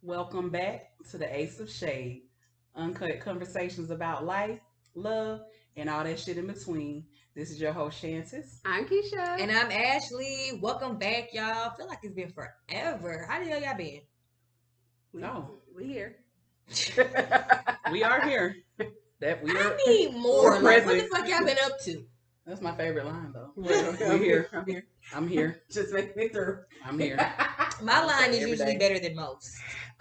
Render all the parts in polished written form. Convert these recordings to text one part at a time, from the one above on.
Welcome back to the Ace of Shade. Uncut conversations about life, love, and all that shit in between. This is your host, Shantis. I'm Keisha. And I'm Ashley. Welcome back, y'all. Feel like it's been forever. How the hell y'all been? Oh. We here. We are here. That we are. I need more. we're Like, what the present. fuck y'all been up to? That's my favorite line, though. I'm here. I'm here. I'm here. Just make me through. I'm here. My All line day, is every usually day. better than most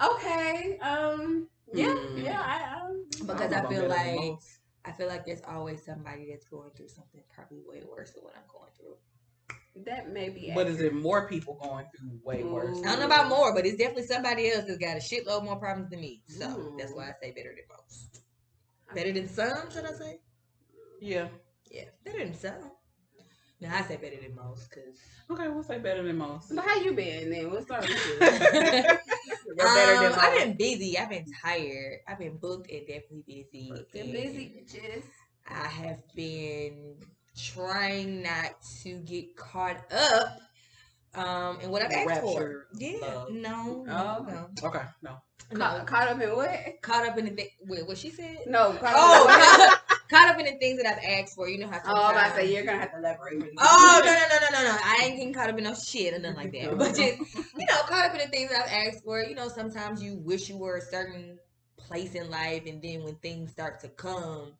Okay. Yeah. Hmm. Yeah. I because I I don't know feel better than like most. there's always somebody that's going through something probably way worse than what I'm going through. that may be. But is accurate. it more people going through way worse? I don't know about more, but it's definitely somebody else that's got a shitload more problems than me. So Ooh. that's why I say better than most. Better than some, should I say? Yeah. Yeah, better than some. No, I say better than most because Okay, we'll say better than most. So how you been then? We'll start with you. We're better than most. I've been busy. I've been tired. I've been booked and definitely busy. Been busy, bitches. I have been trying not to get caught up in what I've The asked for. rapture of Yeah. love. No, Oh. no. Okay, no. Caught up in what? Caught up in the thing. Wait, what she said? No. Caught Oh, up in what? caught up in the things that I've asked for. You know how Oh, I'm about to sometimes. say you're gonna have to elaborate. With Oh no! I ain't getting caught up in no shit or nothing like that. But just caught up in the things that I've asked for. Sometimes you wish you were a certain place in life, and then when things start to come,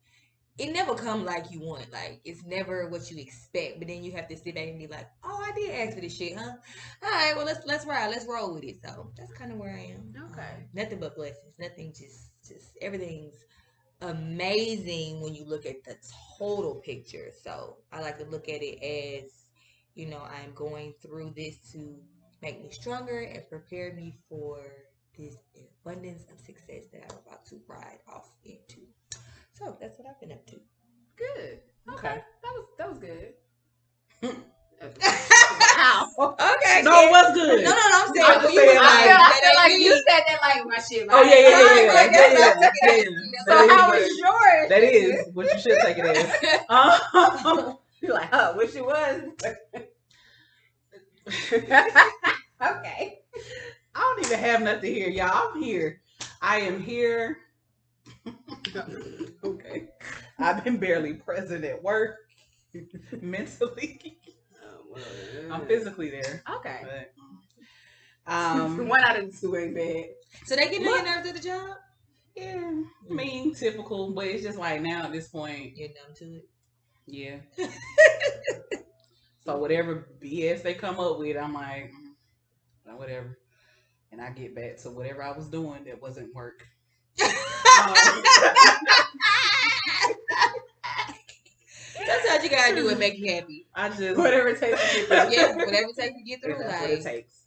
it never come like you want. Like it's never what you expect. But then you have to sit back and be like, oh, I did ask for this shit, huh? All right, well let's ride, let's roll with it. So that's kind of where I am. Okay. Nothing but blessings. Nothing just everything's amazing when you look at the total picture. So I like to look at it as, I'm going through this to make me stronger and prepare me for this abundance of success that I'm about to ride off into. So that's what I've been up to. Good. Okay. That was good. Wow. Okay. No, it was good. No, I'm saying. I'm Well, saying, you was I like, feel that like ain't you me. said that like my shit. Oh yeah. Right, that's what I'm Yeah. looking at. So That is how what- was yours? That is what you should take it as. You're like, oh, wish it was. Okay. I don't even have nothing here, y'all. I'm here. I am here. Okay. I've been barely present at work. Mentally. I'm physically there. Okay. But, One out of the two ain't bad. So they get on your Look. nerves at the job? yeah, I mean, typical, but it's just like now at this point, You're numb to it. yeah. So whatever BS they come up with, I'm like, whatever. And I get back to whatever I was doing that wasn't work. That's what you gotta do and make you happy. I just Whatever it takes to get through. Yeah, whatever it takes to get through. That's what Like, it takes.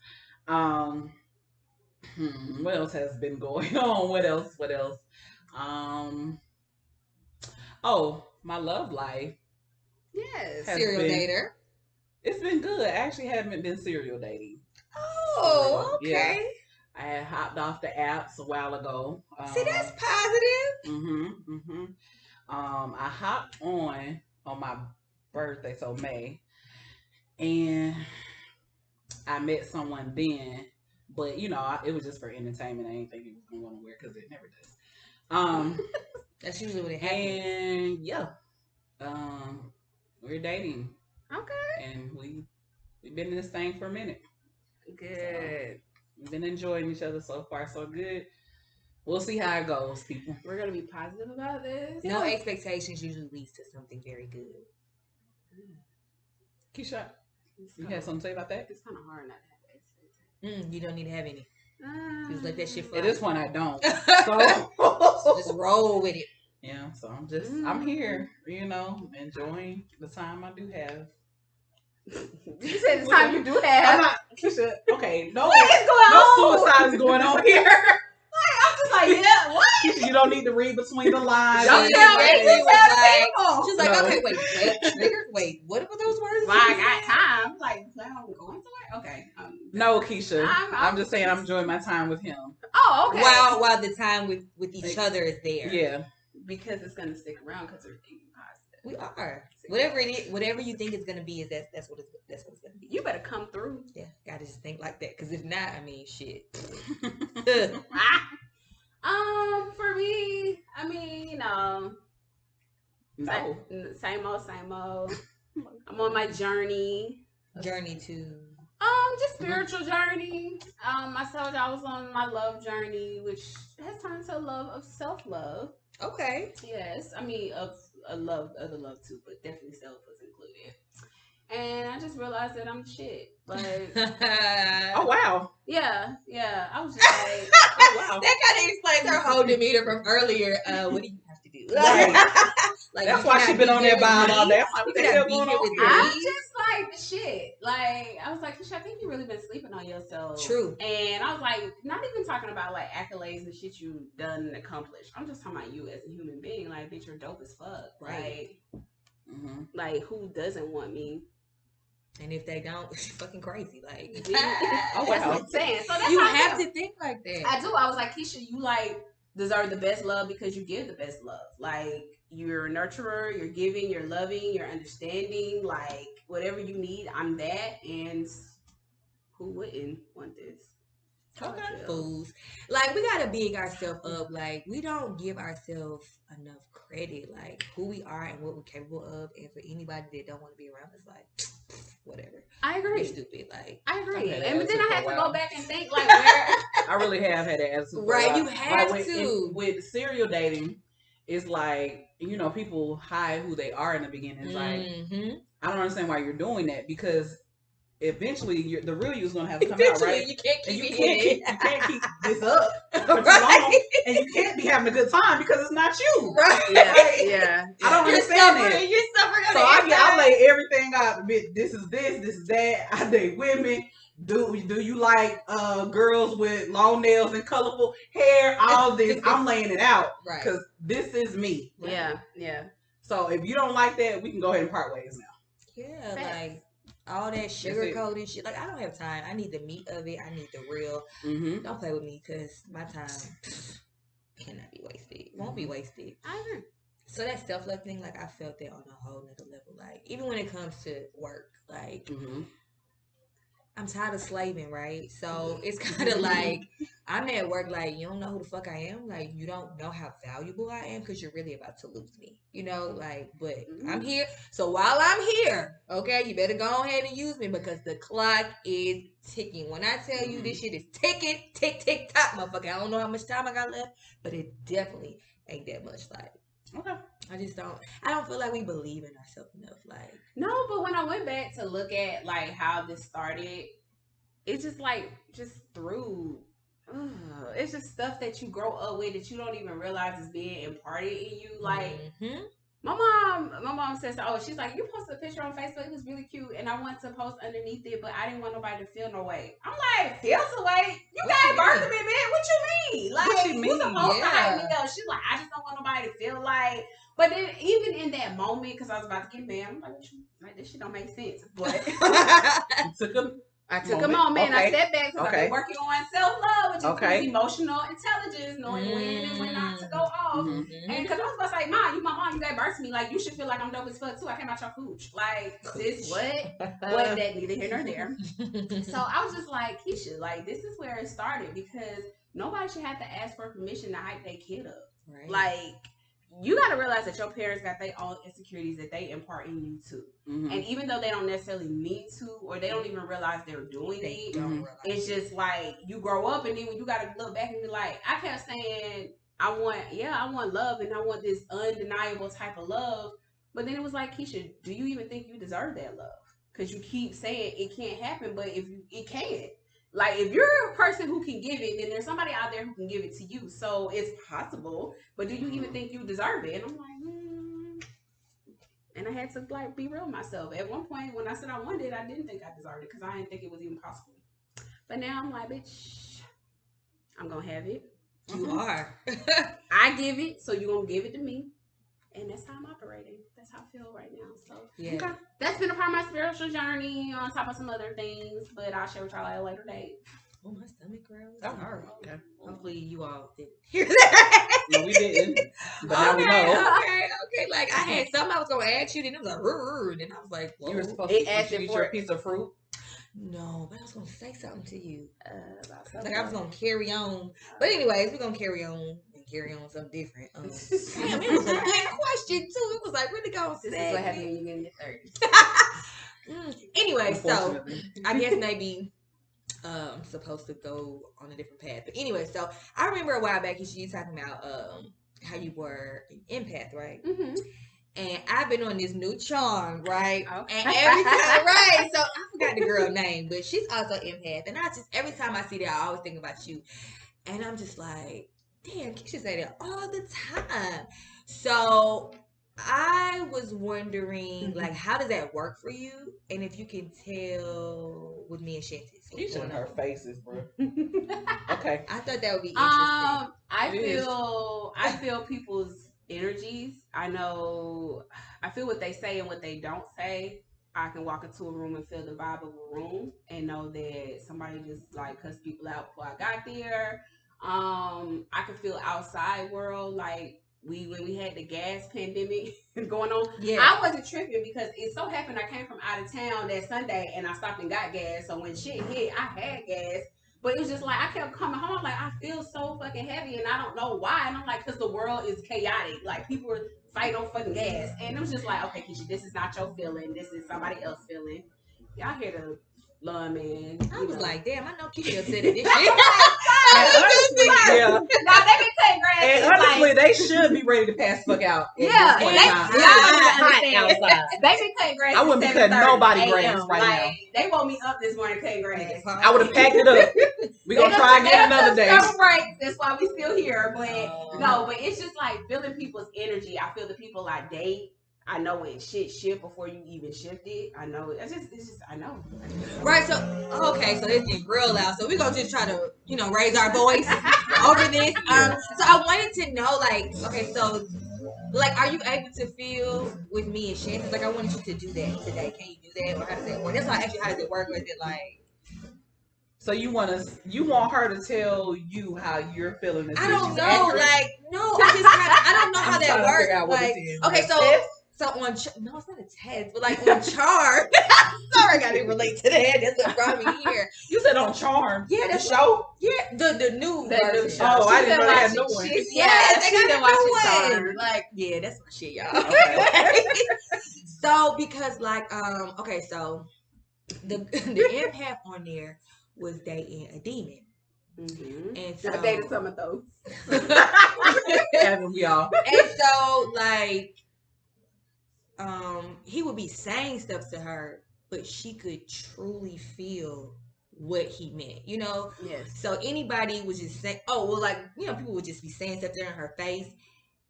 What else has been going on? What else? Oh, my love life. Yes. Has serial been- dater. It's been good. I actually haven't been serial dating. Oh, Yeah. okay. I had hopped off the apps a while ago. See, that's positive. I hopped on my birthday, so May, and I met someone then, but it was just for entertainment. I didn't think it was gonna go nowhere because it never does. That's usually what it happens. And yeah, we're dating, Okay. and we've been in this thing for a minute. Good. We've been enjoying each other so far, so good. We'll see how it goes, people. We're gonna be positive about this. No expectations usually leads to something very good. Keisha, you had something to say about that? It's kind of hard not to have You don't need to have any. expectations. Just let that shit fly. At this point, I don't. So just roll with it. Yeah, so I'm here, enjoying the time I do have. You said the time you do I'm have. not, Keisha, okay, no, What is going no on? suicide is going on here. I'm just like, yeah, what? Keisha, you don't need to read between the lines. Don't She tell me. basically You was tell like- people. She's like, No. okay, wait, triggered? Wait, what were those words? Well, I got time. I'm like, plan on going somewhere? Okay. No, Keisha, I'm I'm just saying I'm enjoying my time with him. Oh, okay. While the time with each other is there. Yeah, Because it's gonna stick around because we're being positive. We are. Whatever it is, whatever you think it's gonna be, that's what it's gonna be. You better come through. Yeah, gotta just think like that. Cause if not, I mean, shit. For me, I mean, No. same old. I'm on my journey. Journey to. Just spiritual journey. I told you I was on my love journey, which has turned to a love of self-love. Okay. Yes, I mean of a love, other love too, but definitely self was included. And I just realized that I'm shit. Like, Oh wow. yeah. I was just like, Oh wow. That kind of explains her whole demeanor from earlier. What do you have to do? Right. Like, That's you why cannot she been be on there here with buying me. all day. I'm like, You what the cannot hell be going here on with here? I'm me. just like the shit. Like, I was like, Keisha, I think you really been sleeping on yourself. True. And I was like, not even talking about like accolades and shit you done and accomplished. I'm just talking about you as a human being. Like, bitch, you're dope as fuck. Right. Like who doesn't want me? And if they don't, it's fucking crazy. Like, Oh, that's what I'm saying. So that's you how I have feel. to think like that. I do. I was like, Keisha, you like deserve the best love because you give the best love. Like, you're a nurturer, you're giving, you're loving, you're understanding. Like, whatever you need, I'm that. And who wouldn't want this? Okay. Fools. Like, we gotta big ourselves up. Like, we don't give ourselves enough credit. Like, who we are and what we're capable of. And for anybody that don't want to be around us, like, whatever. I agree. You're stupid. Like, I agree. I've had that And but then I attitude had for to a while. go back and think like where I really have had that attitude. for a right, while. you have Like, to. with serial dating, it's like, people hide who they are in the beginning. It's like, I don't understand why you're doing that, because eventually the real you is gonna have to come out, right? You can't And keep you can't keep this up for too Right. long, and you can't be having a good time because it's not you. Right. yeah. I don't You're understand that. suffering. You're suffering on So the I inside. lay everything out. This is that. I date women. Do you like girls with long nails and colorful hair? All this, I'm laying it out Right. because this is me. Yeah. So if you don't like that, we can go ahead and part ways now. Yeah, Facts. like all that sugar coated shit. Like, I don't have time. I need the meat of it. I need the real. Mm-hmm. Don't play with me, because my time cannot be wasted. Won't be wasted. I agree. So that self-love thing, like, I felt that on a whole nother level. Like, even when it comes to work, like, Mm-hmm. I'm tired of slaving, right? So it's kind of like, I'm at work, like, you don't know who the fuck I am. Like, you don't know how valuable I am because you're really about to lose me, like, but I'm here. So while I'm here, okay, you better go ahead and use me because the clock is ticking. When I tell you this shit is ticking, tick, tick, tock, motherfucker. I don't know how much time I got left, but it definitely ain't that much. Like, Okay. I don't feel like we believe in ourselves enough. Like, No, but when I went back to look at like how this started, it's just like through. It's just stuff that you grow up with that you don't even realize is being imparted in you. Like my mom says, "Oh, she's like, you posted a picture on Facebook. It was really cute, and I wanted to post underneath it, but I didn't want nobody to feel no way." I'm like, "Feel some way? You gave birth to me, man. What you mean? Like, What you you mean? supposed to Yeah. hype me up?" She's like, "I just don't want nobody to feel like." But then, even in that moment, because I was about to get mad, I'm like, this shit don't make sense. But I took a moment and I stepped back because I've been working on self-love, which includes emotional intelligence, knowing when and when not to go off. And because I was about to say, "Mom, you my mom, you gave birth to me. Like, you should feel like I'm dope as fuck too. I came out your cooch. Like, this what?" But that neither here nor there. So I was just like, Keisha, like, this is where it started, because nobody should have to ask for permission to hype their kid up. Right. Like, you got to realize that your parents got their own insecurities that they impart in you too. And even though they don't necessarily mean to, or they don't even realize they're doing it, it's just like you grow up, and then when you got to look back and be like, I kept saying, I want love, and I want this undeniable type of love. But then it was like, Keisha, do you even think you deserve that love? Because you keep saying it can't happen, but it can. Like, if you're a person who can give it, then there's somebody out there who can give it to you. So it's possible, but do you even think you deserve it? And I'm like, And I had to, like, be real with myself. At one point, when I said I wanted it, I didn't think I deserved it because I didn't think it was even possible. But now I'm like, bitch, I'm going to have it. You are. I give it, so you're going to give it to me. And that's how I'm operating. That's how I feel right now. So Yeah. That's been a part of my spiritual journey on top of some other things, but I'll share with y'all at a later date. Oh, my stomach growls. Oh, Sorry. okay. Hopefully you all didn't hear that. No, we didn't. But now we know. Okay. Like I had something I was gonna ask you, then it was like, and then I was like, whoa. You were supposed to eat your piece of fruit. No, but I was gonna say something to you. Like I was gonna carry on. But anyways, we're gonna carry on and carry on something different. Damn, it was a good question too. It was like really going. This is what happens when you get in your 30s. Anyway, so I guess maybe supposed to go on a different path. But anyway, so I remember a while back you talking about how you were an empath, right? Mm-hmm. And I've been on this new charm, right? Okay. And every time, right? So I forgot the girl's name, but she's also empath. And every time I see that, I always think about you. And I'm just like, damn, Keisha say that all the time. So I was wondering, like, how does that work for you? And if you can tell with me and Shantis. You should her faces, bro. Okay. I thought that would be interesting. I feel people's energies. I feel what they say and what they don't say. I can walk into a room and feel the vibe of a room and know that somebody just like cussed people out before I got there. I can feel outside world, like when we had the gas pandemic going on. Yeah. I wasn't tripping because it so happened I came from out of town that Sunday and I stopped and got gas. So when shit hit, I had gas. But it was just like, I kept coming home, like, I feel so fucking heavy, and I don't know why. And I'm like, because the world is chaotic. Like, people are fighting on fucking gas. And it was just like, okay, Keisha, this is not your feeling. This is somebody else's feeling. Y'all hear the love, man. I was like, damn, I know Keisha said it. This shit. Honestly, yeah. Now, they be cutting grass. And honestly, they should be ready to pass the fuck out. Yeah. They be cutting grass. I wouldn't be cutting nobody grass right now. They woke me up this morning cutting grass. I would have packed it up. We're going to try again another day. That's why we still here. But no, but it's just like feeling people's energy. I feel the people I date. I know when shit shift before you even shift it. I know it's just I know. Right, so okay, so it's getting real loud. So we're gonna just try to, raise our voice over this. So I wanted to know, like, okay, so like are you able to feel with me and Shannon? Like I wanted you to do that today. Can you do that? Or how does that work? That's why I asked you how does it work, or is it like so you want her to tell you how you're feeling? I don't know, accurate? Like no, I don't know how that works. Like okay, so on, no, it's not a test, but like on Charm. Sorry, I gotta relate to that. That's what brought me here. You said on Charm. Yeah, the show. Yeah, the new version. Oh, I didn't know they had no one. Yeah, they got a new one. Like, yeah, that's my shit, y'all. Okay. So because like, okay, so the empath on there was dating a demon. Mm-hmm. And so I dated some of those. Haven't we all? And so like. He would be saying stuff to her, but she could truly feel what he meant, Yes. So anybody would just say, people would just be saying stuff there in her face,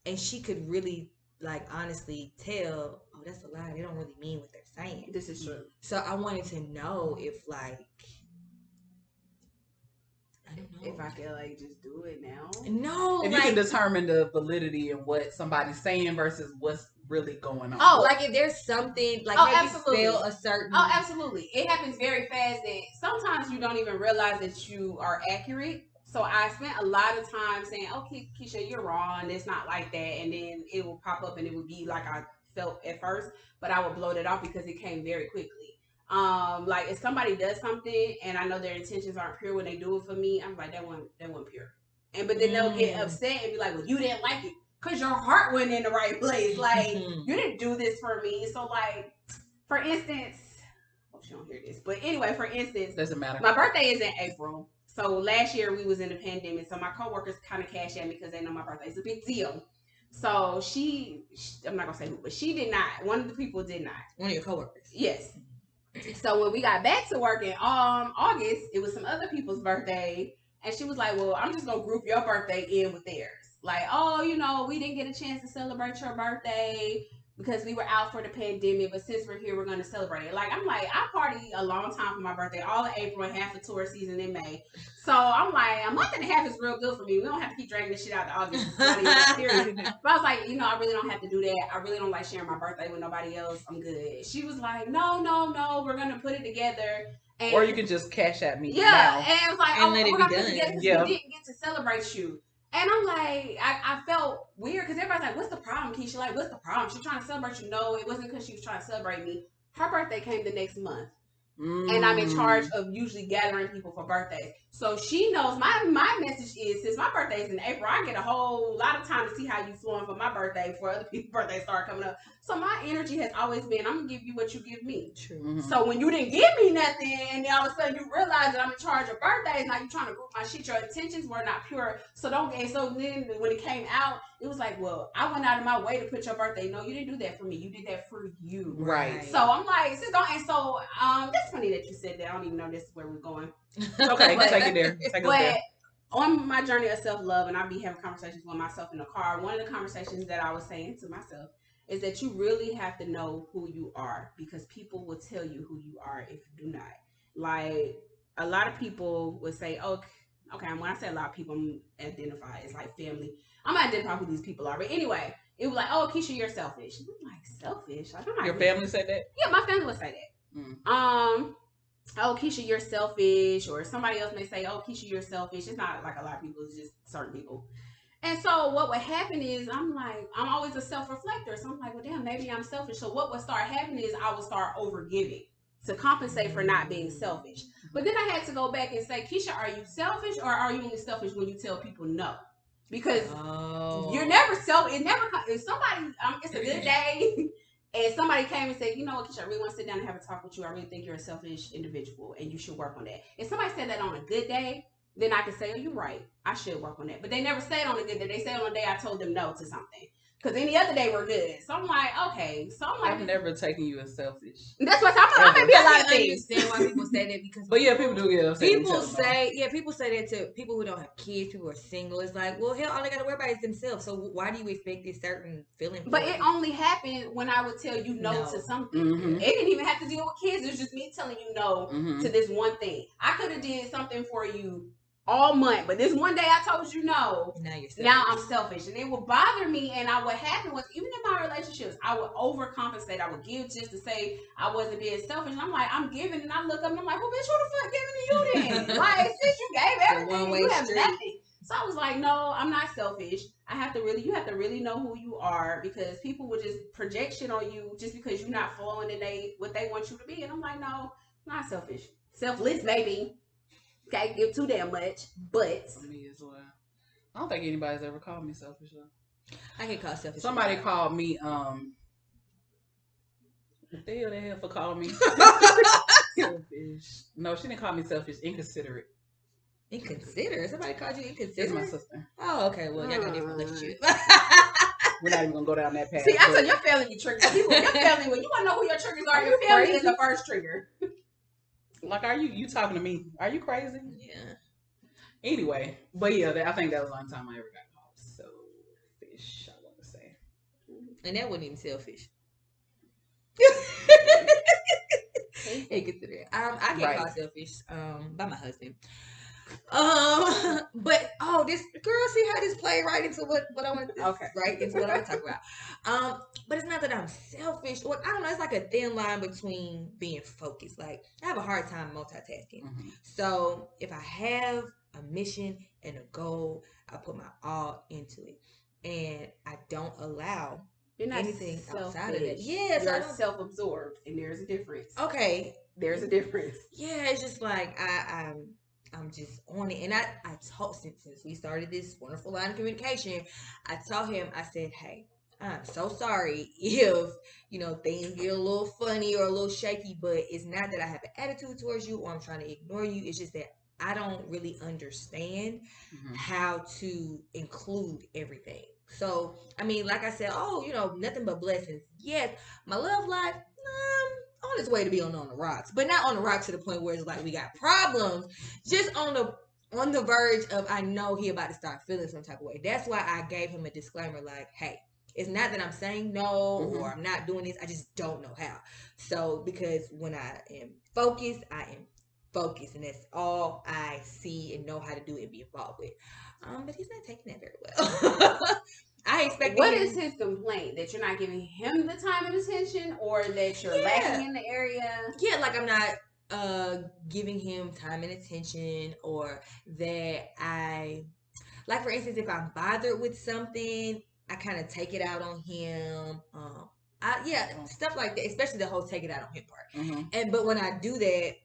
and she could really, like, honestly tell, oh, that's a lie. They don't really mean what they're saying. This is true. So I wanted to know if, like, I don't know. If I feel like just do it now. No. If you can determine the validity of what somebody's saying versus what's really going on. Oh, like if there's something like absolutely. You spell a certain. Oh, absolutely. It happens very fast that sometimes you don't even realize that you are accurate. So I spent a lot of time saying, "Okay, Keisha, you're wrong. It's not like that," and then it will pop up and it would be like I felt at first, but I would blow it off because it came very quickly. Like if somebody does something and I know their intentions aren't pure when they do it for me, I'm like that one pure. But then they'll get upset and be like, "Well, you didn't like it because your heart wasn't in the right place. Like you didn't do this for me." So like, for instance, hope she don't hear this, but anyway, for instance, doesn't matter. My birthday is in April, so last year we was in the pandemic. So my coworkers kind of cashed at me because they know my birthday is a big deal. So she, I'm not gonna say who, but she did not. One of the people did not. One of your coworkers. Yes. So when we got back to work in August, it was some other people's birthday. And she was like, well, I'm just going to group your birthday in with theirs. Like, oh, we didn't get a chance to celebrate your birthday because we were out for the pandemic. But since we're here, we're going to celebrate it. Like, I'm like, I party a long time for my birthday, all in April and half the tour season in May. So I'm like, a month and a half is real good for me. We don't have to keep dragging this shit out to August. It's not even that serious. But I was like, I really don't have to do that. I really don't like sharing my birthday with nobody else. I'm good. She was like, no, we're going to put it together. or you can just cash at me. Yeah, now. and it was like, and let it be done. Yeah, we didn't get to celebrate you. And I'm like, I felt weird because everybody's like, what's the problem, Keisha? Like, what's the problem? She's trying to celebrate you. No, it wasn't because she was trying to celebrate me. Her birthday came the next month. And I'm in charge of usually gathering people for birthdays. So she knows my message is, since my birthday is in April, I get a whole lot of time to see how you flowing for my birthday before other people's birthdays start coming up. So my energy has always been, I'm going to give you what you give me. True. Mm-hmm. So when you didn't give me nothing, and then all of a sudden you realize that I'm in charge of birthdays, now you're trying to group my shit, your intentions were not pure. So then when it came out, it was like, well, I went out of my way to put your birthday. No, you didn't do that for me. You did that for you. Right. So I'm like, that's funny that you said that. I don't even know this is where we're going. Okay, take it there. Take it there. On my journey of self-love, and I be having conversations with myself in the car, one of the conversations that I was saying to myself is that you really have to know who you are, because people will tell you who you are if you do not. Like, a lot of people would say, okay, when I say a lot of people, I'm identify as like family. I'm not identifying who these people are. But anyway, it was like, oh, Keisha, you're selfish. I'm like, selfish? Like, I'm not. Your family said that? Yeah, my family would say that. Oh, Keisha, you're selfish. Or somebody else may say, oh, Keisha, you're selfish. It's not like a lot of people. It's just certain people. And so what would happen is, I'm always a self-reflector. So I'm like, well, damn, maybe I'm selfish. So what would start happening is I would start overgiving to compensate for not being selfish. But then I had to go back and say, Keisha, are you selfish, or are you only selfish when you tell people no? Because you're never selfish. If somebody, it's a good day, and somebody came and said, you know what, Keisha, I really want to sit down and have a talk with you. I really think you're a selfish individual, and you should work on that. If somebody said that on a good day, then I can say, oh, you're right. I should work on that. But they never say it on a good day. They say it on a day I told them no to something. Because any other day we're good. So I'm like, okay. So I'm like, I've never taken you as selfish. That's what I'm gonna be a lot of things. I understand why people say that, because but yeah, people do get upset. People say that to people who don't have kids, people who are single. It's like, well, hell, all they gotta worry about is themselves. So why do you expect this certain feeling? But it only happened when I would tell you no to something. Mm-hmm. It didn't even have to deal with kids. It was just me telling you no to this one thing. I could have did something for you all month, but this one day I told you no. Now I'm selfish, and it would bother me. And what happened was, even in my relationships, I would overcompensate. I would give just to say I wasn't being selfish. And I'm like, I'm giving, and I look up and I'm like, well, bitch, who the fuck giving to you then? Like, since you gave everything, you have nothing. So I was like, no, I'm not selfish. You have to really know who you are, because people would just project shit on you just because you're not following what they want you to be. And I'm like, no, I'm not selfish. Selfless, maybe. Can't give too damn much, but for me as well. I don't think anybody's ever called me selfish though. I get called selfish. Somebody called me what the hell they have for calling me selfish? No, she didn't call me selfish. Inconsiderate. Inconsiderate? Somebody called you inconsiderate? It's my sister. Oh, okay. Well, y'all got different relationships. We're not even gonna go down that path. See, I told your family be triggers. Your family, when you want to know who your triggers are, your family is the first trigger. Like, are you talking to me? Are you crazy? Yeah. Anyway, but yeah, I think that was the only time I ever got called selfish, I want to say. And that wasn't even selfish. I get called selfish by my husband. But this girl, see how this play right into what I want to right into what I want to talk about. But it's not that I'm selfish. Well, I don't know, it's like a thin line between being focused. Like, I have a hard time multitasking. Mm-hmm. So if I have a mission and a goal, I put my all into it, and I don't allow anything outside of that. Yes, you're self-absorbed, and there's a difference. Okay, there's a difference. Yeah, it's just like I'm just on it. And I told, since we started this wonderful line of communication, I told him, I said, hey, I'm so sorry if, things get a little funny or a little shaky, but it's not that I have an attitude towards you or I'm trying to ignore you. It's just that I don't really understand how to include everything. So, I mean, like I said, nothing but blessings. Yes, my love life, on its way to be on the rocks, but not on the rocks to the point where it's like we got problems. Just on the verge of, I know he about to start feeling some type of way. That's why I gave him a disclaimer, like, hey, it's not that I'm saying no or I'm not doing this. I just don't know how. So, because when I am focused, and that's all I see and know how to do and be involved with. But he's not taking that very well. I expect. What is his complaint? That you're not giving him the time and attention, or that you're lacking in the area? Yeah, like I'm not giving him time and attention, or that I, like for instance, if I'm bothered with something, I kind of take it out on him. Stuff like that, especially the whole take it out on him part. Mm-hmm. But when I do that,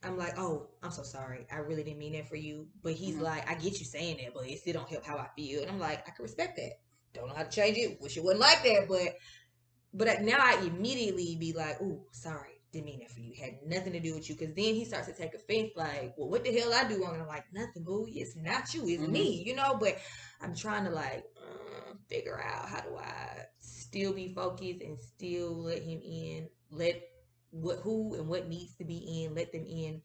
I'm like, oh, I'm so sorry. I really didn't mean that for you. But he's like, I get you saying that, but it still don't help how I feel. And I'm like, I can respect that. Don't know how to change it. Wish it wasn't like that. But now I immediately be like, ooh, sorry. Didn't mean that for you. Had nothing to do with you. Because then he starts to take offense, like, well, what the hell I do wrong? And I'm like, nothing, boo. It's not you. It's me, you know? But I'm trying to, like, figure out how do I still be focused and still let him in. Let who and what needs to be in. Let them in.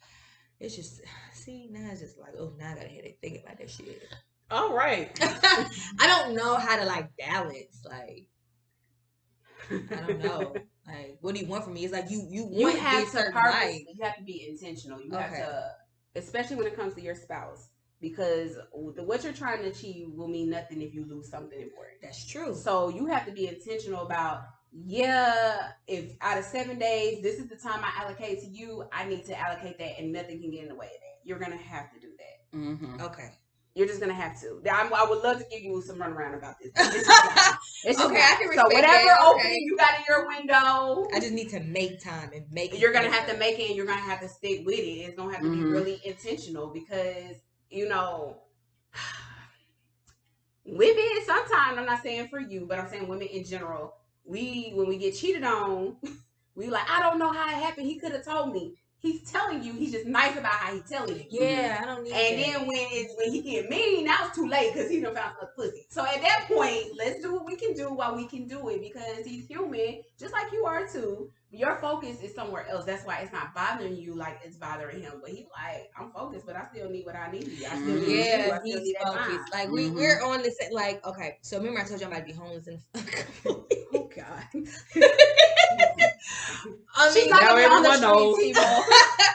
It's just, see, now it's just like, oh, now I got a headache thinking about that shit. All right. I don't know how to, like, balance, like, I don't know. Like, what do you want from me? It's like you have to purpose. You have to be intentional. You have to, especially when it comes to your spouse, because what you're trying to achieve will mean nothing if you lose something important. That's true. So you have to be intentional about, if out of 7 days, this is the time I allocate to you, I need to allocate that, and nothing can get in the way of that. You're gonna have to do that. Mm-hmm. Okay. You're just gonna have to. I would love to give you some runaround about this. It's okay, I can respect so whatever that. opening you got in your window, I just need to make time and make it. You're gonna have to make it, and you're gonna have to stick with it. It's gonna have to be really intentional, because women sometimes, I'm not saying for you, but I'm saying women in general, when we get cheated on, we like, I don't know how it happened. He could have told me. He's telling you. He's just nice about how he's telling you. Yeah, I don't need and that. And then when he get mean, now it's too late because he done found some pussy. So at that point, let's do what we can do while we can do it, because he's human, just like you are too. Your focus is somewhere else. That's why it's not bothering you like it's bothering him. But he's like, I'm focused, but I still need what I need. I still need you. I still need that time. Like we're on this. Like, okay, so remember I told you I might be homeless in. Oh God. I mean, she's not gonna be on the street,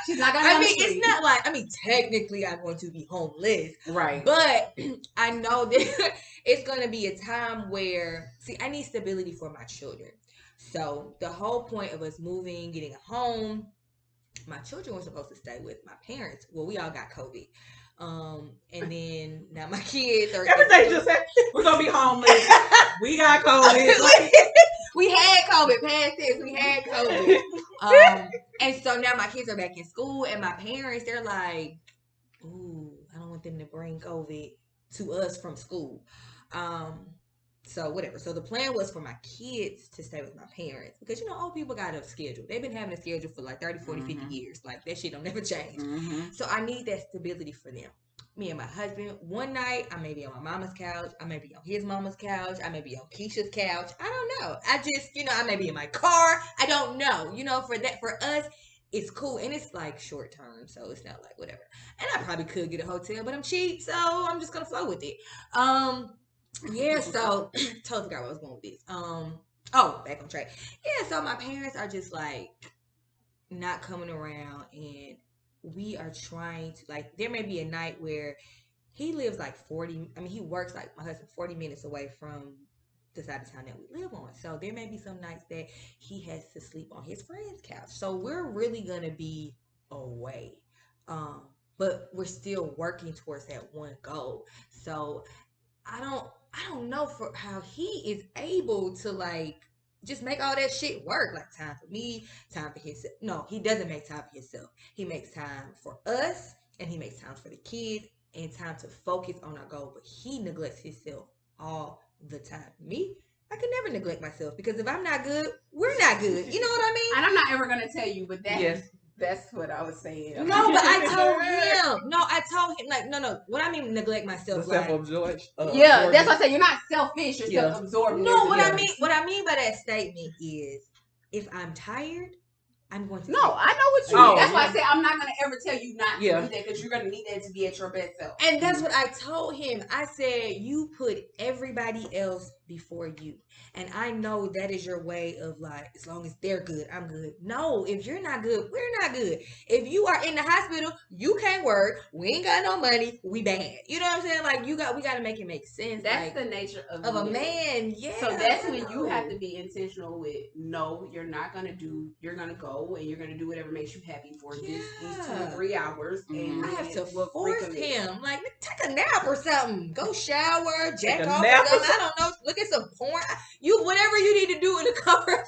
she's not gonna be on the street. It's not like, technically I'm going to be homeless. Right. But I know that it's going to be a time where, see, I need stability for my children. So the whole point of us moving, getting a home, my children were supposed to stay with my parents. Well, we all got COVID. And then now my kids are. Everything just said, we're going to be homeless. We got COVID. We had COVID, past this, we had COVID. And so now my kids are back in school, and my parents, they're like, ooh, I don't want them to bring COVID to us from school. So whatever. So the plan was for my kids to stay with my parents, because, old people got a schedule. They've been having a schedule for like 30, 40, 50 years. Like, that shit don't never change. So I need that stability for them. Me and my husband, one night, I may be on my mama's couch. I may be on his mama's couch. I may be on Keisha's couch. I don't know. I just, I may be in my car. I don't know. For us, it's cool. And it's like short term. So it's not like whatever. And I probably could get a hotel, but I'm cheap. So I'm just going to flow with it. Yeah. So totally forgot where I was going with this. Back on track. Yeah. So my parents are just like not coming around, and we are trying to, like, there may be a night where he lives like he works like my husband 40 minutes away from the side of town that we live on. So there may be some nights that he has to sleep on his friend's couch. So we're really going to be away. But we're still working towards that one goal. So I don't know for how he is able to, like, just make all that shit work. Like, time for me, time for himself. No, he doesn't make time for himself. He makes time for us, and he makes time for the kids, and time to focus on our goal. But he neglects himself all the time. Me, I can never neglect myself, because if I'm not good, we're not good. You know what I mean? And I'm not ever going to tell you, but that's what I was saying. No, but I told him. Like, no. What I mean, neglect myself. The self-absorption. That's what I say. You're not selfish. You're self-absorbed. No, what I mean by that statement is, if I'm tired, I'm going to. No, I know what you mean. That's why I say I'm not going to ever tell you not to do that, because you're going to need that to be at your best self. And that's what I told him. I said, you put everybody else before you. And I know that is your way of, like, as long as they're good, I'm good. No, if you're not good, we're not good. If you are in the hospital, you can't work, we ain't got no money, we bad. You know what I'm saying? Like, we got to make it make sense. That's like, the nature of a man. Yeah. So that's when you have to be intentional with, no, you're not going to do, you're going to go go and you're gonna do whatever makes you happy for these 2 or 3 hours. And I have to we'll force recommit. him, like, take a nap or something. Go shower, jack Take a off, nap or something. I don't know. Look at some porn. You whatever you need to do in the comfort.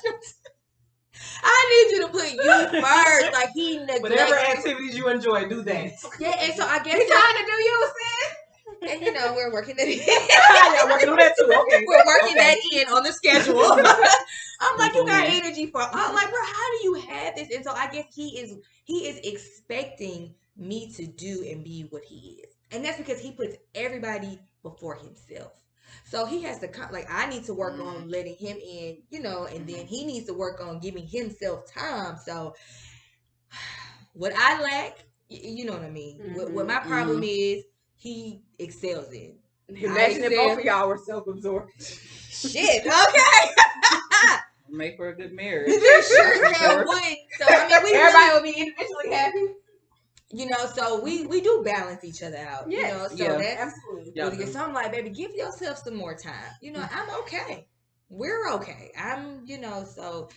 I need you to put you first. Like he neglects Whatever activities you enjoy, do that. Yeah, and so I guess You trying to do you, sis? and you know we're working that in. Y'all working on that too. Okay. We're working Okay. that in on the schedule. I'm like, you got energy for. I'm like, bro, how do you have this? And so I guess he is expecting me to do and be what he is, and that's because he puts everybody before himself. So he has to like I need to work on letting him in, you know, and then he needs to work on giving himself time. So what I lack, you know what I mean. What my problem is, he excels in. Imagine if both of y'all were self-absorbed. Shit. Okay. Make for a good marriage. Sure hell wouldn't. So I mean, we everybody really, will be individually happy. you know, so we do balance each other out. Yes. You know, so Yeah. that's Absolutely. Yeah. really good. So I'm like, baby, give yourself some more time. You know, I'm okay. We're okay. I'm, you know, so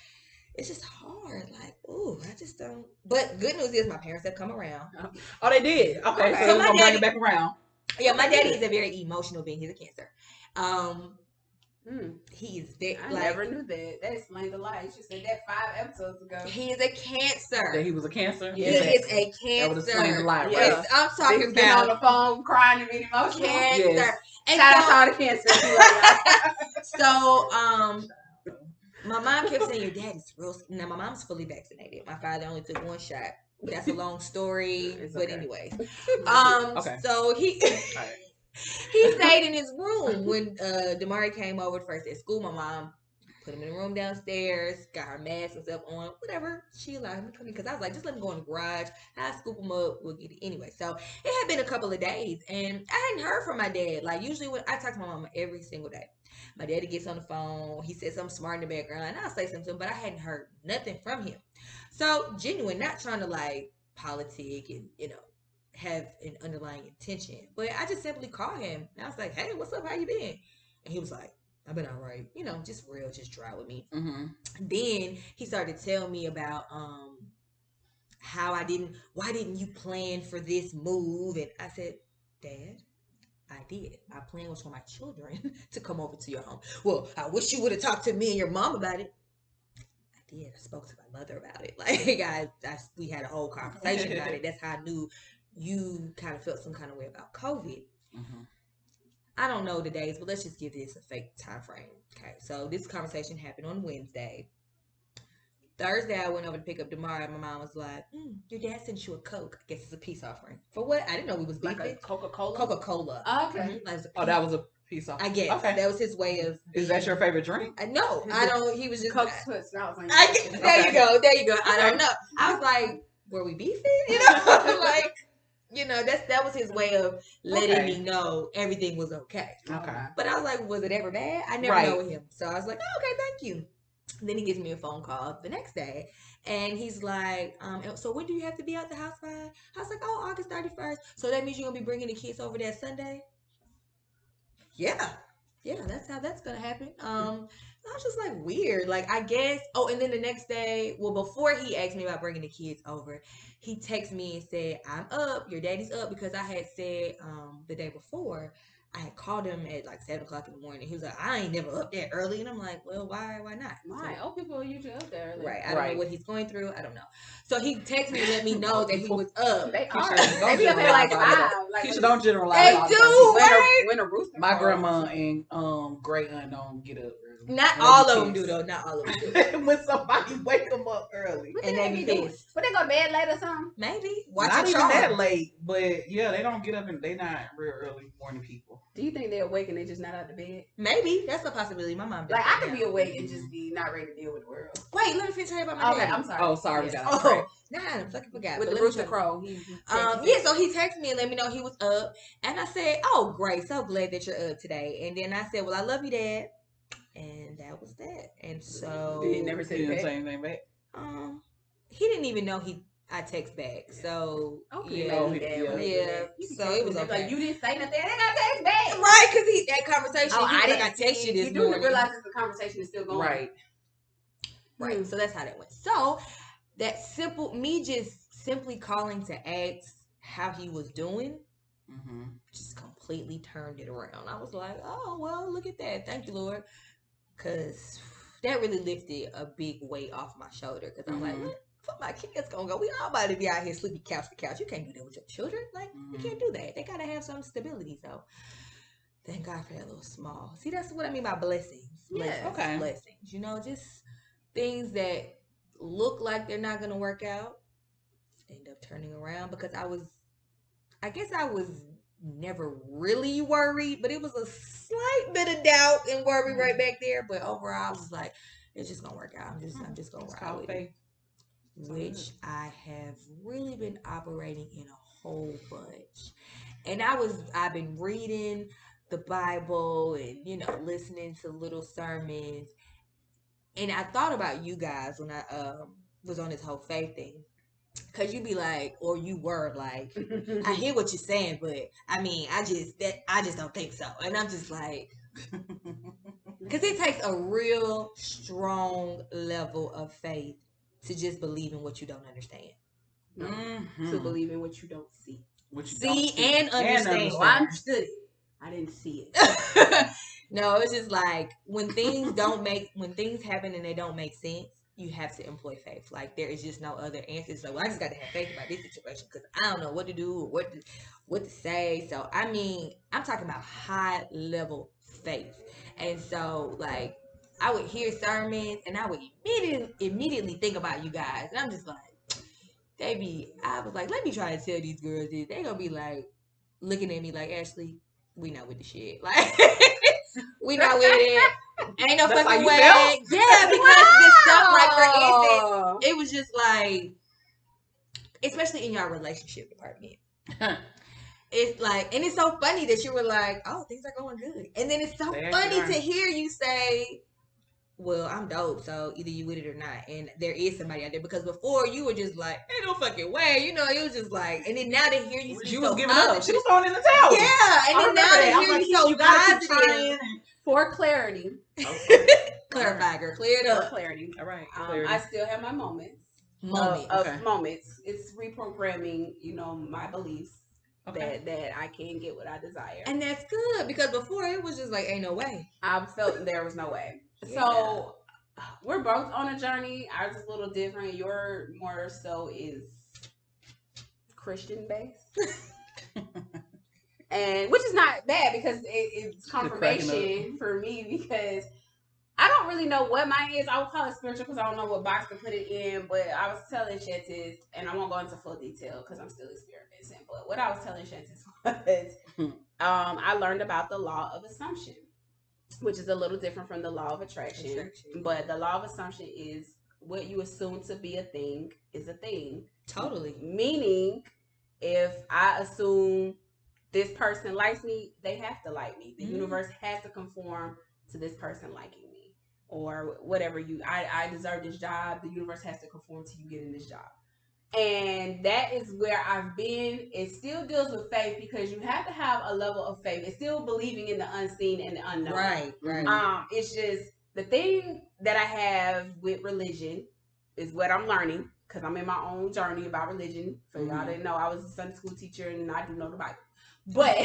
it's just hard. Like, ooh, I just don't. But good news is my parents have come around. Oh, they did. Okay, Okay. so So we're my gonna bring daddy- it back around. Yeah, my daddy is a very emotional being. He's a Cancer. He is very I like never knew that. That explains a lot. You should said that 5 episodes ago. he is a Cancer. That he was a Cancer. He Yeah. is a Cancer. That would explain a lot, right? Yes, I'm He talking was getting on about the phone crying and being emotional. Cancer. Yes. And Shout so, out to Cancer. so, my mom kept saying your dad is real. Now my mom's fully vaccinated. My father only took 1 shot. That's a long story, It's but okay. anyways, Okay. so he All right. he stayed in his room when Damari came over first at school. My mom put him in the room downstairs, got her mask and stuff on, whatever. She allowed him to come in because I was like, just let him go in the garage. I'll scoop him up. We'll get it anyway. So it had been a couple of days, and I hadn't heard from my dad. Like usually when I talk to my mama every single day. My daddy gets on the phone. He says something smart in the background, and I'll say something to him, but I hadn't heard nothing from him. So genuine, not trying to like politic and have an underlying intention, but I just simply called him and I was like, "Hey, what's up? How you been?" And he was like, "I've been all right." Just real, just dry with me. Mm-hmm. Then he started telling me about why didn't you plan for this move? And I said, "Dad, I did. My plan was for my children to come over to your home." "Well, I wish you would have talked to me and your mom about it." I did. I spoke to my mother about it. Like we had a whole conversation about it. That's how I knew you kind of felt some kind of way about COVID. Mm-hmm. I don't know the days, but let's just give this a fake time frame. Okay, so this conversation happened on Wednesday. Thursday, I went over to pick up Damari, and my mom was like, "Your dad sent you a Coke. I guess it's a peace offering." For what? I didn't know we was Like beefing. a Coca-Cola? Coca-Cola. Okay. That was a piece of. I guess. Okay. That was his way of... Is that your favorite drink? No, I don't. He was just... Coke put sprouts on There Okay. you go. There you go. I don't know. I was like, were we beefing? Like, that was his way of letting me know everything was okay. Okay. But I was like, was it ever bad? I never Right. know him. So I was like, oh, okay, thank you. Then he gives me a phone call the next day. And he's like, so when do you have to be out the house by? I was like, oh, August 31st. So that means you're going to be bringing the kids over that Sunday? Yeah, that's how that's gonna happen. I was just like weird, like I guess. Oh, and then the next day, well, before he asked me about bringing the kids over, he texted me and said, "I'm up. Your daddy's up," because I had said the day before I had called him at like 7:00 in the morning. He was like, "I ain't never up that early," and I'm like, "Well, why not?" Right. Old people are usually up there early. Right. I don't Right. know what he's going through. I don't know. So he texted me to let me know that he was up. They Keisha, are. don't They be up there like generalize. 5. Like, Keisha, don't generalize. They all do, the time. right? When a rooster My crows. grandma and great aunt don't get up early. Not When they all be of them do pissed. though. Not all of them do. When somebody wake them up early. What And they they be doing? pissed. But they go to bed late or something? Maybe. Not Watch even your that charm. late, but yeah, they don't get up and they not real early morning people. Do you think they're awake and they're just not out of bed? Maybe. That's a possibility. My mom. Like, I could could be awake and just be not ready to deal with the world. Wait, let me finish telling you about my Okay, daddy. I'm sorry. Oh, sorry, we Yeah. got off track. Nah, I fucking forgot. With but the let me rooster tell you. crow. Yeah, so he texted me and let me know he was up. And I said, "Oh, great. So glad that you're up today." And then I said, "Well, I love you, Dad." And that was that. And so Did he never He say didn't that? say anything back. he didn't even know I text back. So Okay. Oh, maybe yeah. Dad would do Yeah, that. You can so text it was them, okay. Like, you didn't say nothing. They got text back. right, because that conversation, Oh, he was didn't like, "I text you this You do morning." realize that the conversation is still going. Right. Right. So that's how that went. So that simple, me just simply calling to ask how he was doing, just completely turned it around. I was like, oh, well, look at that. Thank you, Lord. Because that really lifted a big weight off my shoulder. Because I'm like, what my kids gonna go? We all about to be out here sleeping couch to couch. You can't do that with your children. Like, you can't do that. They gotta have some stability. So thank God for that little small. See, that's what I mean by blessings. Blessings. You know, just things that look like they're not gonna work out end up turning around. Because I guess I was never really worried, but it was a slight bit of doubt and worry right back there. But overall, I was like, it's just gonna work out. I'm just gonna ride with it. Which I have really been operating in a whole bunch. And I've been reading the Bible and, you know, listening to little sermons. And I thought about you guys when I was on this whole faith thing. Cause you be like, or you were like, I hear what you're saying, but I mean, I just don't think so. And I'm just like, cause it takes a real strong level of faith to just believe in what you don't understand. To believe in what you don't see. And understand. Well, I understood it. I didn't see it. No, it's just like when things happen and they don't make sense, you have to employ faith. Like there is just no other answer. So I just got to have faith about this situation because I don't know what to do or what to say. So I mean, I'm talking about high level faith. And so like I would hear sermons and I would immediately think about you guys. And I'm just like, I was like, let me try to tell these girls this. They gonna be like looking at me like, Ashley, we not with the shit. Like we not with it. Ain't no fucking way. Yeah, because this stuff, like for instance, it was just like, especially in your relationship department. It's like, and it's so funny that you were like, oh, things are going good. And then it's so funny to hear you say, well, I'm dope, so either you with it or not. And there is somebody out there. Because before, you were just like, ain't no fucking way. You know, it was just like, and then now to hear you speak she was so giving positive. up. She was throwing in the towel. Yeah, and then now to hear you so positive. For clarity. Clarify, girl. Clear it up. For clarity. All right. I still have my moments. Moments. It's reprogramming, you know, my beliefs. Okay. That I can get what I desire. And that's good because before it was just like, ain't no way. I felt there was no way. Yeah. So we're both on a journey. Ours is a little different. Your more so is Christian based. And which is not bad because it's confirmation for me because I don't really know what mine is. I would call it spiritual because I don't know what box to put it in. But I was telling Shantis, and I won't go into full detail because I'm still experimenting. But what I was telling Shantis was, I learned about the law of assumption, which is a little different from the law of attraction. But the law of assumption is what you assume to be a thing is a thing. Totally. Meaning, if I assume this person likes me, they have to like me. The universe has to conform to this person liking me. Or whatever I deserve this job. The universe has to conform to you getting this job. And that is where I've been. It still deals with faith because you have to have a level of faith. It's still believing in the unseen and the unknown. Right. It's just the thing that I have with religion is what I'm learning because I'm in my own journey about religion. For y'all didn't know, I was a Sunday school teacher and I do know the Bible. But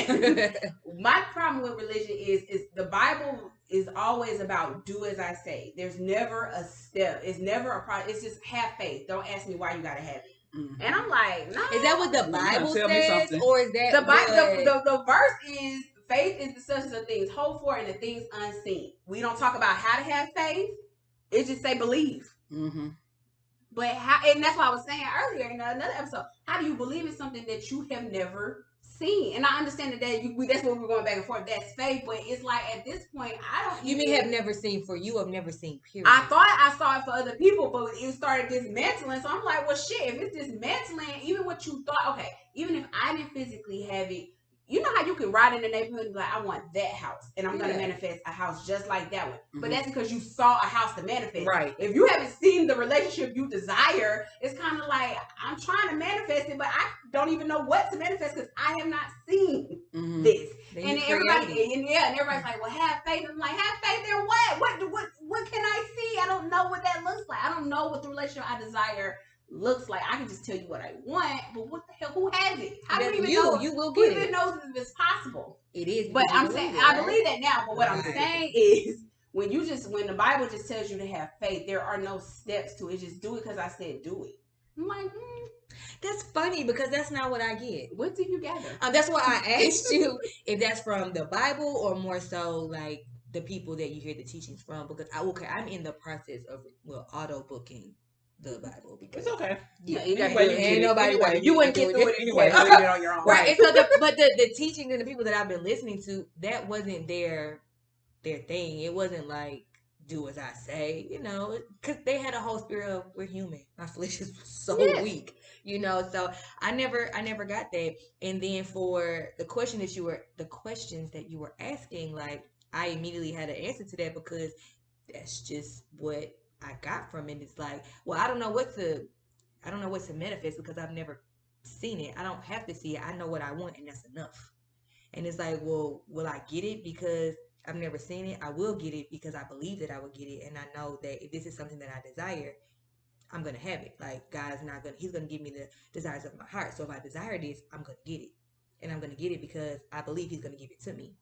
my problem with religion is the Bible is always about do as I say. There's never a step. It's never a problem. It's just have faith. Don't ask me why you gotta have it. Mm-hmm. And I'm like, no. Is that what the Bible says, or is that the verse is faith is the substance of things hoped for and the things unseen. We don't talk about how to have faith. It just say believe. Mm-hmm. But how? And that's what I was saying earlier in another episode. How do you believe in something that you have never seen? And I understand that that's what we're going back and forth. That's faith, but it's like at this point, I don't. You mean have never seen for you? Have never seen. Period. I thought I saw it for other people, but it started dismantling. So I'm like, well, shit. If it's dismantling, even what you thought, okay, even if I didn't physically have it, you know how you can ride in the neighborhood and be like, I want that house, and I'm gonna manifest a house just like that one. Mm-hmm. But that's because you saw a house to manifest. Right. If you haven't seen the relationship you desire, it's kind of like I'm trying to manifest it, but I don't even know what to manifest because I have not seen this. Then and everybody's like, well, have faith. I'm like, have faith in what? What can I see? I don't know what that looks like. I don't know what the relationship I desire looks like. I can just tell you what I want, but what the hell? Who has it? How do That's you even you. know? You will Who get even it. knows if it's possible? It is. But because you I'm saying believe it, I right? believe that now. But what I'm Right. saying is when the Bible just tells you to have faith, there are no steps to it. Just do it because I said do it. I'm like, That's funny because that's not what I get. what do you gather? That's why I asked you if that's from the Bible or more so like the people that you hear the teachings from. Because I'm in the process of auto booking the Bible because It's okay. Yeah, ain't nobody working. You wouldn't get doing through it anyway. if you read it on your own. Right. And so the teachings and the people that I've been listening to, that wasn't their thing. It wasn't like do as I say, because they had a whole spirit of we're human. My flesh is so weak, So I never got that. And then for the questions that you were asking, like I immediately had an answer to that because that's just what I got from it. It's like, well, I don't know what to manifest because I've never seen it. I don't have to see it. I know what I want, and that's enough. And it's like, well, will I get it because I've never seen it? I will get it because I believe that I will get it, and I know that if this is something that I desire, I'm gonna have it. Like He's gonna give me the desires of my heart. So if I desire this, I'm gonna get it, and I'm gonna get it because I believe He's gonna give it to me.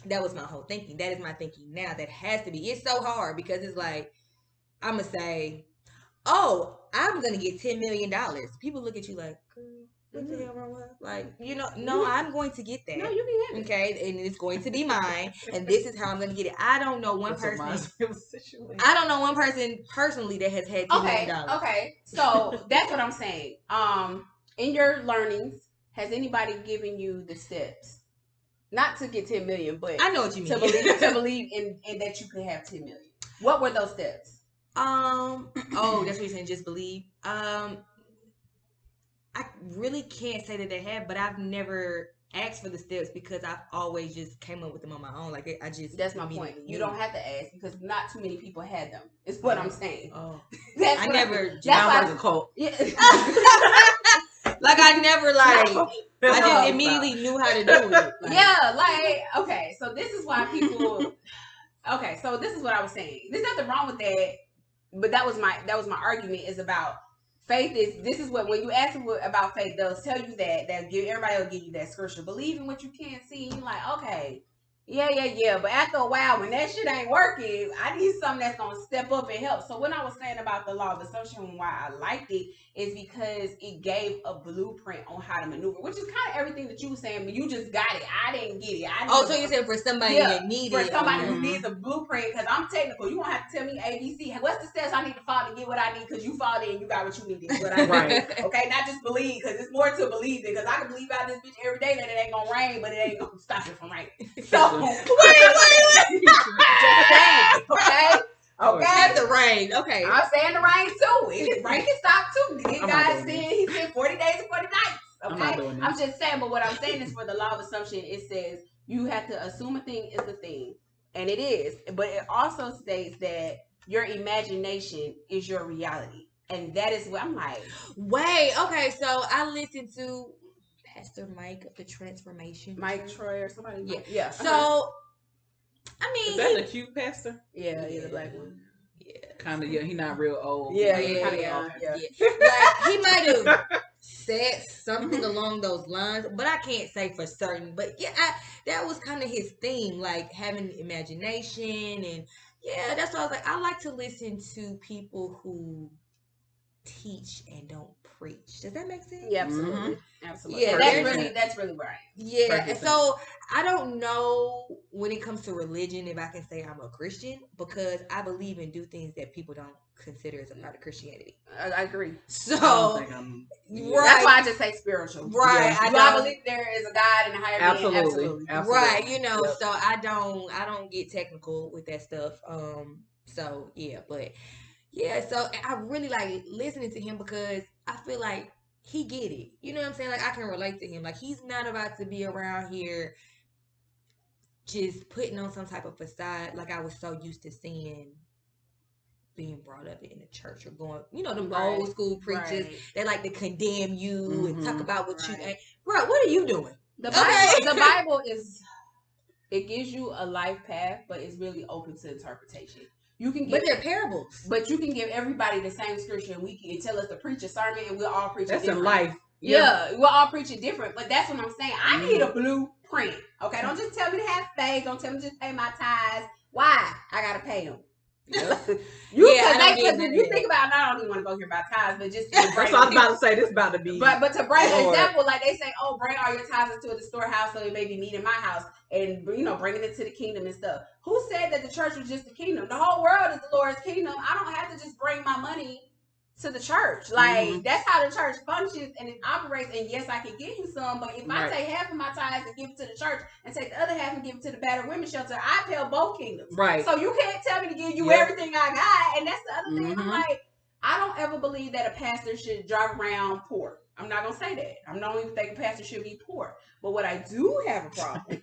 That was my whole thinking. That is my thinking now. That has to be. It's so hard because it's like I'm gonna say, "Oh, I'm gonna get $10 million." People look at you like, "Girl, what the hell wrong with her?" Like, no, I'm going to get that. No, you can have it. Okay, and it's going to be mine, and this is how I'm going to get it. I don't know one person. I don't know one person personally that has had $10 million. Okay, so that's what I'm saying. In your learnings, has anybody given you the steps? Not to get 10 million, but I know what you mean. To believe in that you could have 10 million. What were those steps? That's what you're saying. Just believe. I really can't say that they have, but I've never asked for the steps because I've always just came up with them on my own. Like I just. That's my point. You don't have to ask because not too many people had them. It's what I'm saying. Oh, that's I never. That's like a cult. Yeah. Like I never I just immediately knew how to do it. Okay. So this is why people. Okay, so this is what I was saying. There's nothing wrong with that, but that was my argument is about faith. This is what when you ask them about faith, they'll tell you that everybody will give you that scripture. Believe in what you can't see. And you're like, okay. Yeah. But after a while, when that shit ain't working, I need something that's gonna step up and help. So when I was saying about the law of assumption and why I liked it is because it gave a blueprint on how to maneuver, which is kind of everything that you were saying, but you just got it. I didn't get it. So you said for somebody that needed for somebody who needs a blueprint, because I'm technical. You won't have to tell me ABC. What's the steps I need to follow to get what I need? Because you followed it and you got what you needed. What I need. Right. Okay, not just believe, because it's more to believe it. Because I can believe out this bitch every day that it ain't gonna rain, but it ain't gonna stop it from raining. So wait. Just saying, okay. That's the rain. Okay. I'm saying the rain too. Rain can stop too. God said He said 40 days and 40 nights. Okay. I'm just saying, but what I'm saying is for the law of assumption, it says you have to assume a thing is a thing. And it is. But it also states that your imagination is your reality. And that is what I'm like. Wait, okay, so I listened to Pastor Mike of the Transformation. Mike Troy or somebody? Yeah. So I mean, is that the cute pastor? Yeah, the black one. Yeah, kind of. Yeah, he not real old. Yeah. Like he might have said something along those lines, but I can't say for certain. But yeah, that was kind of his theme, like having imagination, and yeah, that's why I was like, I like to listen to people who teach and don't preach. Does that make sense? Yeah, absolutely. Mm-hmm. Absolutely. Yeah, that's really where I am. Yeah. And so I don't know when it comes to religion if I can say I'm a Christian because I believe and do things that people don't consider as a part of Christianity. I agree. So right. That's why I just say spiritual. Right. Yeah. I believe there is a God and a higher being. Absolutely. Right. So I don't get technical with that stuff. So yeah, but yeah, so I really like listening to him because I feel like he get it. You know what I'm saying? Like I can relate to him. Like he's not about to be around here just putting on some type of facade like I was so used to seeing being brought up in the church or going, them old school preachers that like to condemn you and talk about what you ain't. Bro, what are you doing? The Bible is, it gives you a life path, but it's really open to interpretation. You can but they're parables. But you can give everybody the same scripture, and we can tell us to preach a sermon, and we'll all preach that's it different. in life. Yeah, we'll all preach it different. But that's what I'm saying. I need a blueprint. Okay, don't just tell me to have faith. Don't tell me to just pay my tithes. Why? I gotta pay them. Yep. You think about it, I don't even want to go here about tithes, but just that's what I was about to say. This about to be. But to bring an example, like they say, oh, bring all your tithes to the storehouse so it may be meat in my house, and bringing it to the kingdom and stuff. Who said that the church was just the kingdom? The whole world is the Lord's kingdom. I don't have to just bring my money to the church. Like that's how the church functions and it operates. And yes, I can give you some, but if I take half of my tithes and give it to the church and take the other half and give it to the battered women's shelter, I tell both kingdoms. Right. So you can't tell me to give you everything I got. And that's the other thing. I'm like, I don't ever believe that a pastor should drive around poor. I'm not gonna say that. I don't even think a pastor should be poor. But what I do have a problem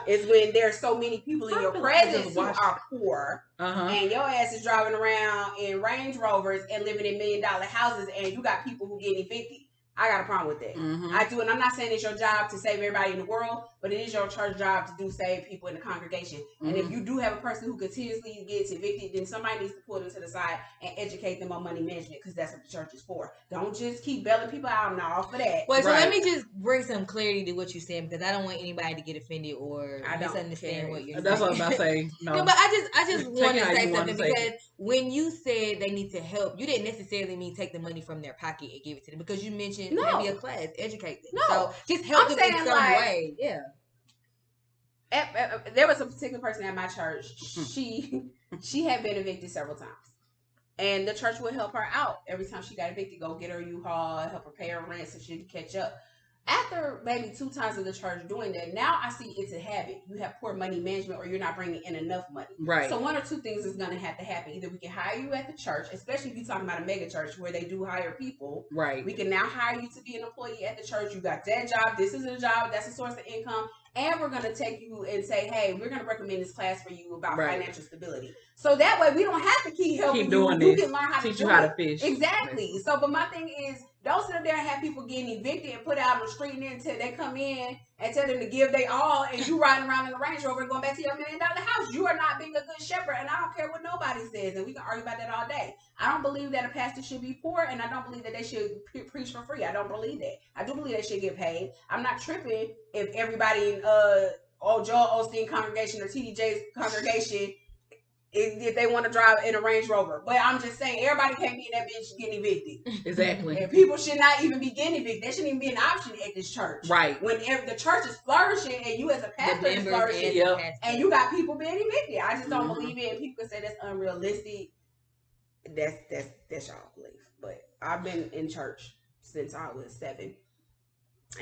is when there's so many people in your presence who are poor, and your ass is driving around in Range Rovers and living in $1 million houses, and you got people who get evicted. I got a problem with that. I do, and I'm not saying it's your job to save everybody in the world, but it is your church job to do save people in the congregation. And if you do have a person who continuously gets evicted, then somebody needs to pull them to the side and educate them on money management, because that's what the church is for. Don't just keep bailing people out. I'm not all for that. Well, so let me just bring some clarity to what you're saying, because I don't want anybody to get offended or misunderstand what you're saying. That's what I'm about to say. No, but I just want to say something, because when you said they need to help, you didn't necessarily mean take the money from their pocket and give it to them, because you mentioned maybe a class, educate them. So just help them in some way. Yeah. There was a particular person at my church. She had been evicted several times, and the church would help her out every time she got evicted. Go get her U-Haul, help her pay her rent so she could catch up. After maybe 2 times of the church doing that, now I see it's a habit. You have poor money management, or you're not bringing in enough money. Right. So one or two things is going to have to happen. Either we can hire you at the church, especially if you're talking about a mega church where they do hire people. Right. We can now hire you to be an employee at the church. You got that job. This is a job. That's a source of income. And we're going to take you and say, hey, we're going to recommend this class for you about financial stability. So that way we don't have to keep helping you. Doing you this. can learn how teach to you how to fish. Exactly. So, but my thing is, don't sit up there and have people getting evicted and put out on the street until they come in and tell them to give they all, and you riding around in the Range Rover and going back to your $1 million house. You are not being a good shepherd, and I don't care what nobody says, and we can argue about that all day. I don't believe that a pastor should be poor, and I don't believe that they should preach for free. I don't believe that. I do believe they should get paid. I'm not tripping if everybody in Joel Osteen congregation or TD Jakes congregation, if they want to drive in a Range Rover. But I'm just saying, everybody can't be in that bitch getting evicted. Exactly. And people should not even be getting evicted. That shouldn't even be an option at this church. Right. When the church is flourishing and you as a pastor is flourishing, and you got people being evicted. I just don't believe it. And people say that's unrealistic. That's y'all belief. But I've been in church since I was 7.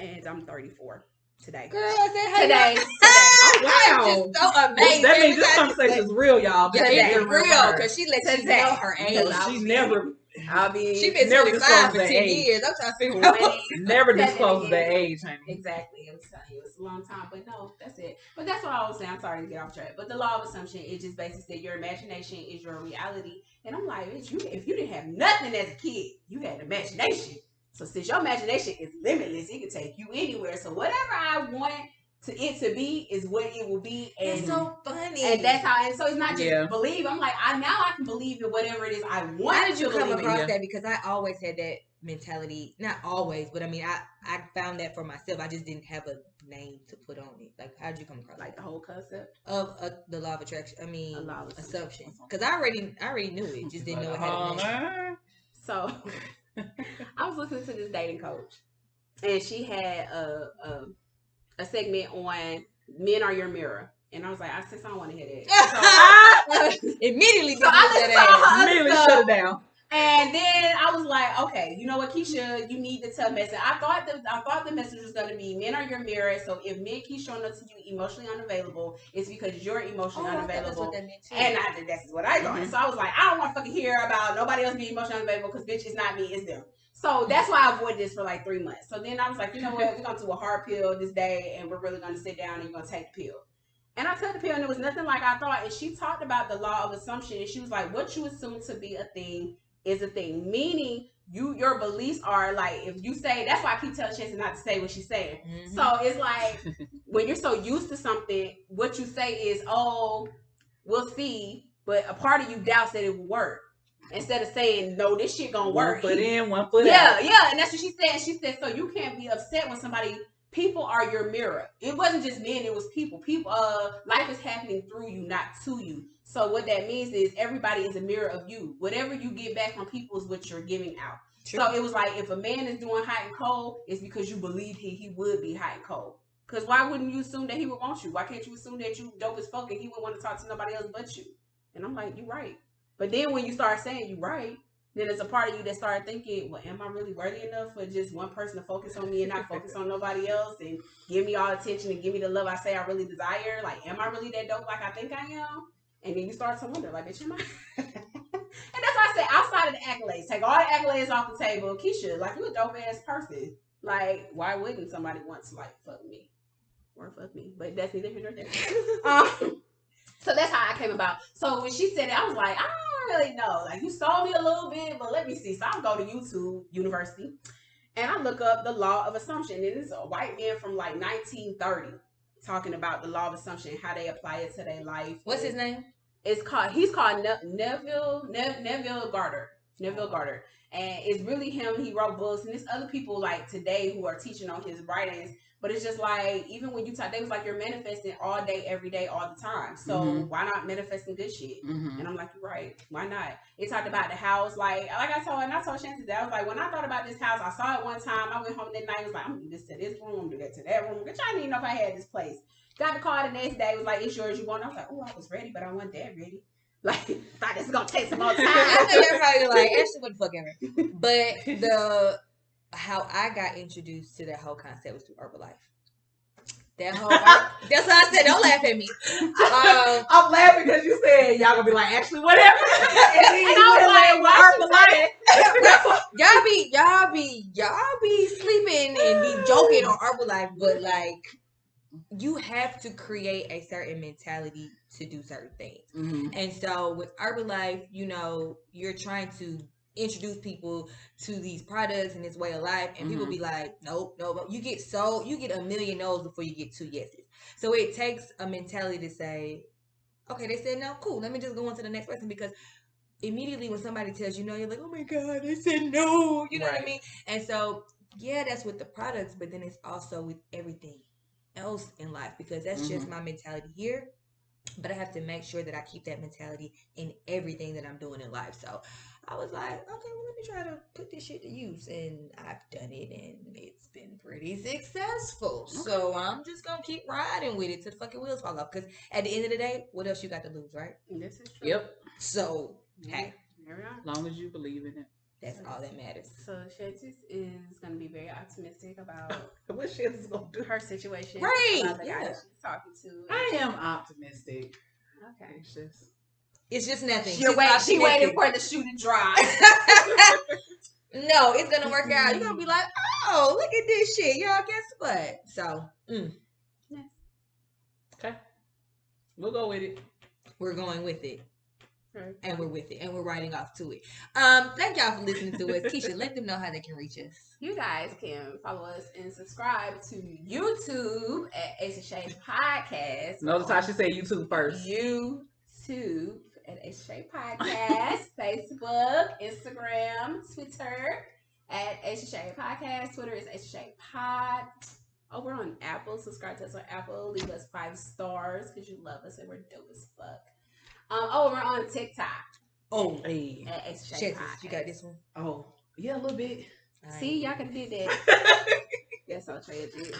And I'm 34. Today. Girl, I said, hey, today. Oh, wow. I'm just so amazing. That means this conversation is real, y'all. Yeah, it's real, because she lets you know her age. She never. She been 25 for 10 years. I'm trying to figure out. Never discloses the age, honey. Exactly. I'm telling you, it's a long time. But no, that's it. But that's what I was saying. I'm sorry to get off track. But the law of assumption, it just basically said your imagination is your reality. And I'm like, if you didn't have nothing as a kid, you had imagination. So since your imagination is limitless, it can take you anywhere. So whatever I want it to be is what it will be. And it's so funny. And that's how. And so it's not just believe. I'm like, I can believe in whatever it is I want. How did you come across that? Because I always had that mentality. Not always, but I mean, I found that for myself. I just didn't have a name to put on it. Like, how did you come across like the whole concept of the law of attraction? I mean, assumption. Because I already knew it. Just didn't know it had a name. So. I was listening to this dating coach, and she had a segment on men are your mirror, and I was like, I don't want to hear that. So, immediately, shut it down. And then I was like, okay, you know what, Keisha, you need to tell message. I thought the message was going to be men are your mirror. So if men keep showing up to you emotionally unavailable, it's because you're emotionally unavailable. And that's what I thought. So I was like, I don't want to fucking hear about nobody else being emotionally unavailable, because bitch, it's not me, it's them. So that's why I avoided this for like 3 months. So then I was like, you know what, we're going to do a hard pill this day, and we're really going to sit down and you're going to take the pill. And I took the pill, and it was nothing like I thought. And she talked about the law of assumption, and she was like, what you assume to be a thing is a thing, meaning your beliefs are like, if you say, that's why I keep telling Chance not to say what she's saying. So it's like, when you're so used to something, what you say is, oh, we'll see. but a part of you doubts that it will work. Instead of saying, no, this shit gonna work. 1 foot in, 1 foot out. Yeah. And that's what she said. She said, so you can't be upset when people are your mirror. It wasn't just men, it was people. Life is happening through you, not to you. So what that means is everybody is a mirror of you. Whatever you get back from people is what you're giving out. True. So it was like, if a man is doing hot and cold, it's because you believe he would be hot and cold. Because why wouldn't you assume that he would want you? Why can't you assume that you dope as fuck and he wouldn't want to talk to nobody else but you? And I'm like, you're right. But then when you start saying you're right, then there's a part of you that started thinking, well, am I really worthy enough for just one person to focus on me and not focus on nobody else and give me all attention and give me the love I say I really desire? Like, am I really that dope like I think I am? And then you start to wonder, like, bitch, am I? And that's why I say, outside of the accolades, take all the accolades off the table. Keisha, like, you a dope ass person. Like, why wouldn't somebody want to, like, fuck me? Or fuck me. But that's neither here nor there. So that's how I came about. So when she said it, I was like, I don't really know. Like, you saw me a little bit, but let me see. So I'll go to YouTube University and I look up the law of assumption. And it's a white man from like 1930 talking about the law of assumption, how they apply it to their life. What's his name? He's called Neville Goddard. Neville Goddard. And it's really him. He wrote books, and there's other people like today who are teaching on his writings. But it's just like, even when you talk, they was like, you're manifesting all day, every day, all the time. So why not manifesting good shit? And I'm like, you're right. Why not? It talked about the house. Like I told Shanti that, I was like, when I thought about this house, I saw it one time. I went home that night. I was like, I'm going to do this to this room, do that to that room. Which I didn't even know if I had this place. Got the call the next day. It was like, it's yours. You want it? I was like, oh, I was ready, but I wasn't that ready. Like, thought this was going to take some more time. I know you're probably like, actually, what the fuck ever. But how I got introduced to that whole concept was through Herbalife. That whole that's why I said don't laugh at me. I'm laughing because you said y'all gonna be like, actually, whatever. and I was like, y'all be sleeping and be joking on Herbalife, but like you have to create a certain mentality to do certain things. And so with Herbalife, you know, you're trying to introduce people to these products and this way of life, and people be like, nope. You get a million no's before you get 2 yeses. So it takes a mentality to say, okay, they said no, cool, let me just go on to the next person, because immediately when somebody tells you no, you're like, oh my god, they said no, you know what I mean? And so yeah, that's with the products, but then it's also with everything else in life, because that's just my mentality here. But I have to make sure that I keep that mentality in everything that I'm doing in life. So I was like, okay, well, let me try to put this shit to use. And I've done it, and it's been pretty successful. Okay. So I'm just going to keep riding with it till the fucking wheels fall off. Because at the end of the day, what else you got to lose, right? This is true. Yep. So, hey. As long as you believe in it. That's all that matters. So Shantis is going to be very optimistic about what Shantis is going to do, her situation. Right. About the guy that she's talking to. I am optimistic. Okay. It's just nothing. She waiting for the shoe to dry. No, it's going to work out. You're going to be like, oh, look at this shit. Y'all, guess what? So, yeah. Okay. We'll go with it. We're going with it. And we're with it, and we're riding off to it. Thank y'all for listening to us. Keisha, let them know how they can reach us. You guys can follow us and subscribe to YouTube at Ace of Shade Podcast. Notice how she said YouTube first. YouTube at Ace of Shade Podcast. Facebook, Instagram, Twitter at Ace of Shade Podcast. Twitter is Ace of Shade Pod. Over on Apple, subscribe to us on Apple. Leave us 5 stars because you love us and we're dope as fuck. Over on TikTok. Oh, hey. You got this one? Oh, yeah, a little bit. See, y'all could do that. Yes, I'll trade you.